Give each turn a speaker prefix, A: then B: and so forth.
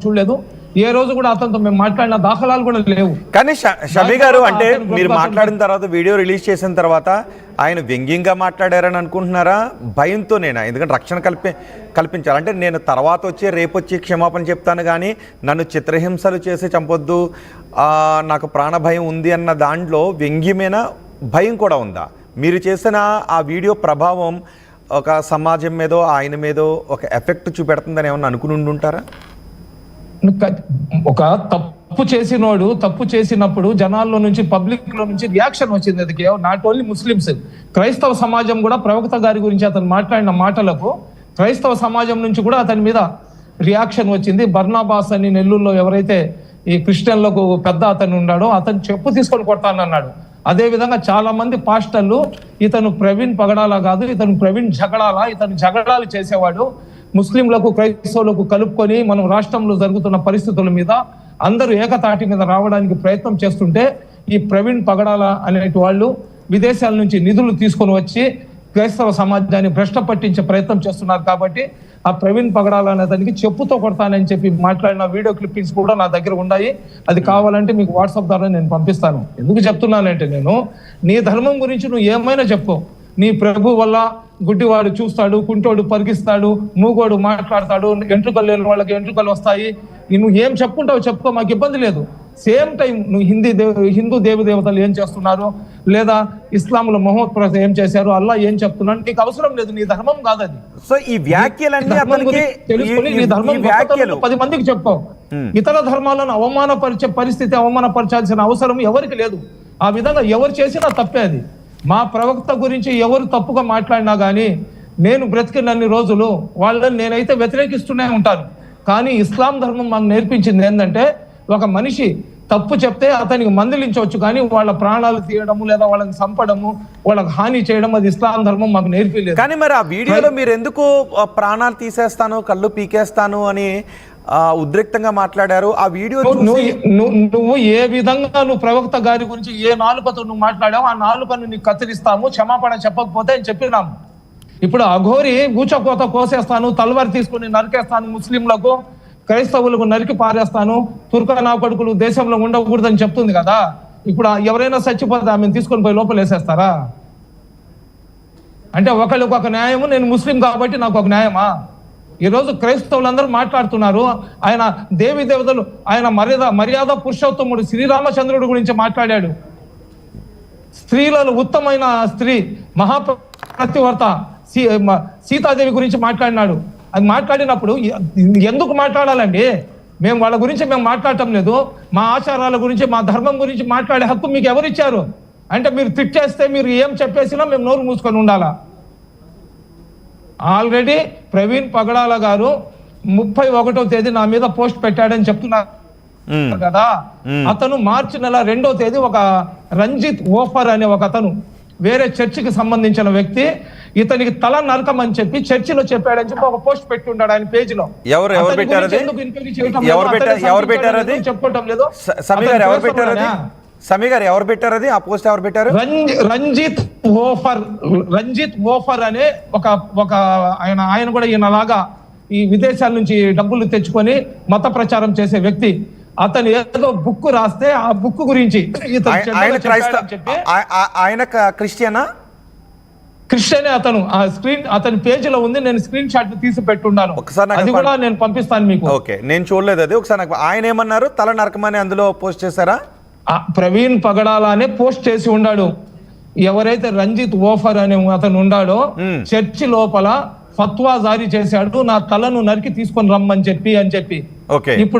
A: చూడలేదు. ఏ రోజు కూడా అతనితో మేము మాట్లాడిన దాఖలాలు కూడా లేవు.
B: కానీ షమీ గారు, అంటే మీరు మాట్లాడిన తర్వాత, వీడియో రిలీజ్ చేసిన తర్వాత ఆయన వ్యంగ్యంగా మాట్లాడారని అనుకుంటున్నారా? భయంతోనేనా? ఎందుకంటే రక్షణ కల్పించాలి అంటే, నేను తర్వాత వచ్చి రేపు వచ్చి క్షమాపణ చెప్తాను కానీ నన్ను చిత్రహింసలు చేసి చంపొద్దు, నాకు ప్రాణ భయం ఉంది అన్న దాంట్లో వ్యంగ్యమైన భయం కూడా ఉందా? మీరు చేసిన ఆ వీడియో ప్రభావం ఒక సమాజం మీదో ఆయన మీదో ఒక ఎఫెక్ట్ చూపెడుతుందని ఏమన్నా అనుకుని ఉండుంటారా?
A: ఒక తప్పు చేసినోడు తప్పు చేసినప్పుడు జనాల్లో నుంచి, పబ్లిక్ లో నుంచి రియాక్షన్ వచ్చింది. అది నాట్ ఓన్లీ ముస్లిమ్స్, క్రైస్తవ సమాజం కూడా ప్రవక్త గారి గురించి అతను మాట్లాడిన మాటలకు క్రైస్తవ సమాజం నుంచి కూడా అతని మీద రియాక్షన్ వచ్చింది. బర్నాబాస్ అని నెల్లూరులో ఎవరైతే ఈ క్రిస్టియన్లకు పెద్ద అతను ఉన్నాడో అతను చెప్పు తీసుకొని కొడతానన్నాడు. అదే విధంగా చాలా మంది పాస్టర్లు ఇతను ప్రవీణ్ పగడాలా కాదు, ఇతను ప్రవీణ్ జగడాలా, ఇతను జగడాలు చేసేవాడు, ముస్లింలకు క్రైస్తవులకు కలుపుకొని మనం రాష్ట్రంలో జరుగుతున్న పరిస్థితుల మీద అందరూ ఏకతాటి మీద రావడానికి ప్రయత్నం చేస్తుంటే ఈ ప్రవీణ్ పగడాల అనేటి వాళ్ళు విదేశాల నుంచి నిధులు తీసుకొని వచ్చి క్రైస్తవ సమాజాన్ని భ్రష్ట పట్టించే ప్రయత్నం చేస్తున్నారు. కాబట్టి ఆ ప్రవీణ్ పగడాల అనే దానికి చెప్పుతో కొడతానని చెప్పి మాట్లాడిన వీడియో క్లిప్పింగ్స్ కూడా నా దగ్గర ఉన్నాయి. అది కావాలంటే మీకు వాట్సాప్ ద్వారా నేను పంపిస్తాను. ఎందుకు చెప్తున్నానంటే, నేను నీ ధర్మం గురించి నువ్వు ఏమైనా చెప్పు, నీ ప్రభు వల్ల గుడ్డివాడు చూస్తాడు, కుంటోడు పరిగిస్తాడు, మూగోడు మాట్లాడతాడు, ఎంట్రుకలు లేని వాళ్ళకి ఎంట్రుకలు వస్తాయి, నువ్వు ఏం చెప్పుకుంటావు చెప్పుకో, మాకు ఇబ్బంది లేదు. సేమ్ టైం నువ్వు హిందూ దేవతలు ఏం చేస్తున్నారు, లేదా ఇస్లాంలో మహోత్ప్రత ఏం చేశారు, అల్లా ఏం చెప్తున్నాడు, నీకు అవసరం లేదు, నీ ధర్మం కాదు అది.
B: సో ఈ వ్యాఖ్యలన్నీ
A: తెలుసుకొని నీ ధర్మం 10 మందికి చెప్పావు. ఇతర ధర్మాలను అవమానపరిచే పరిస్థితి, అవమానపరచాల్సిన అవసరం ఎవరికి లేదు. ఆ విధంగా ఎవరు చేసినా తప్పే అది. మా ప్రవక్త గురించి ఎవరు తప్పుగా మాట్లాడినా కానీ నేను బ్రతికినన్ని రోజులు వాళ్ళని నేనైతే వ్యతిరేకిస్తూనే ఉంటాను. కానీ ఇస్లాం ధర్మం మాకు నేర్పించింది ఏంటంటే, ఒక మనిషి తప్పు చెప్తే అతనికి మందలించవచ్చు, కానీ వాళ్ళ ప్రాణాలు తీయడము లేదా వాళ్ళని చంపడము, వాళ్ళకి హాని చేయడం అది ఇస్లాం ధర్మం మాకు నేర్పించలేదు.
B: కానీ మరి ఆ వీడియోలో మీరు ఎందుకు ప్రాణాలు తీసేస్తాను, కళ్ళు పీకేస్తాను అని ఉద్రిక్తంగా మాట్లాడారు? ఆ వీడియో
A: నువ్వు ఏ విధంగా నువ్వు ప్రవక్త గారి గురించి ఏ నాలుకతో నువ్వు మాట్లాడావు, ఆ నాలుకను నీకు కత్తిరిస్తాము, క్షమాపణ చెప్పకపోతే అని చెప్పినాము. ఇప్పుడు అఘోరి గూచకోత కోసేస్తాను, తల్వారు తీసుకుని నరికేస్తాను, ముస్లింలకు క్రైస్తవులకు నరికి పారేస్తాను, తుర్కనా కొడుకులు దేశంలో ఉండకూడదని చెప్తుంది కదా. ఇప్పుడు ఎవరైనా చచ్చిపోతే ఆమెను తీసుకొని పోయి లోపల వేసేస్తారా? అంటే ఒకళ్ళకి ఒక న్యాయము, నేను ముస్లిం కాబట్టి నాకు ఒక న్యాయమా? ఈరోజు క్రైస్తవులందరూ మాట్లాడుతున్నారు, ఆయన దేవి దేవతలు, ఆయన మర్యాద పురుషోత్తముడు శ్రీరామచంద్రుడి గురించి మాట్లాడాడు. స్త్రీలలో ఉత్తమైన స్త్రీ మహాప్రతివర్త సీతాదేవి గురించి మాట్లాడినాడు. అది మాట్లాడినప్పుడు ఎందుకు మాట్లాడాలండి? మేము వాళ్ళ గురించి మేము మాట్లాడటం లేదు. మా ఆచారాల గురించి, మా ధర్మం గురించి మాట్లాడే హక్కు మీకు ఎవరిచ్చారు? అంటే మీరు తిట్టేస్తే, మీరు ఏం చెప్పేసినా మేము నోరు మూసుకొని ఉండాలా? ఆల్రెడీ ప్రవీణ్ పగడాల గారు 31వ తేదీ నా మీద పోస్ట్ పెట్టాడని చెప్తున్నారు కదా. అతను మార్చి నెల 2వ తేదీ ఒక రంజిత్ ఓఫర్ అనే ఒక అతను వేరే చర్చికి సంబంధించిన వ్యక్తి ఇతనికి తల నరకమని చెప్పి చర్చిలో చెప్పాడని చెప్పి ఒక పోస్ట్ పెట్టి ఉన్నాడు ఆయన పేజ్ లో.
B: ఎవరు పెట్టారు?
A: చెప్పుకోవటం లేదు.
B: సమీ గారు ఎవరు పెట్టారు అది? ఆ పోస్ట్ ఎవరు పెట్టారు?
A: రంజిత్ ఓఫర్ అనే ఒక ఆయన కూడా ఈయనలాగా ఈ విదేశాల నుంచి డబ్బులు తెచ్చుకొని మత ప్రచారం చేసే వ్యక్తి. అతను ఏదో బుక్ రాస్తే ఆ బుక్ గురించి
B: ఆయన
A: క్రిస్టియనే అతను. ఆ స్క్రీన్ అతని పేజ్ లో ఉంది, నేను స్క్రీన్ షాట్ తీసి పెట్టున్నాను, అది కూడా నేను పంపిస్తాను మీకు.
B: ఓకే, నేను చూడలేదు అది. ఒకసారి ఆయన ఏమన్నారు? తల నరకమని అందులో పోస్ట్ చేశారా?
A: ప్రవీణ్ పగడాల అనే పోస్ట్ చేసి ఉన్నాడు. ఎవరైతే రంజిత్ ఓఫర్ అనే అతను ఉన్నాడో చర్చి లోపల ఫత్వా జారీ చేశాడు, నా తలను నరికి తీసుకొని రమ్మని చెప్పి. ఇప్పుడు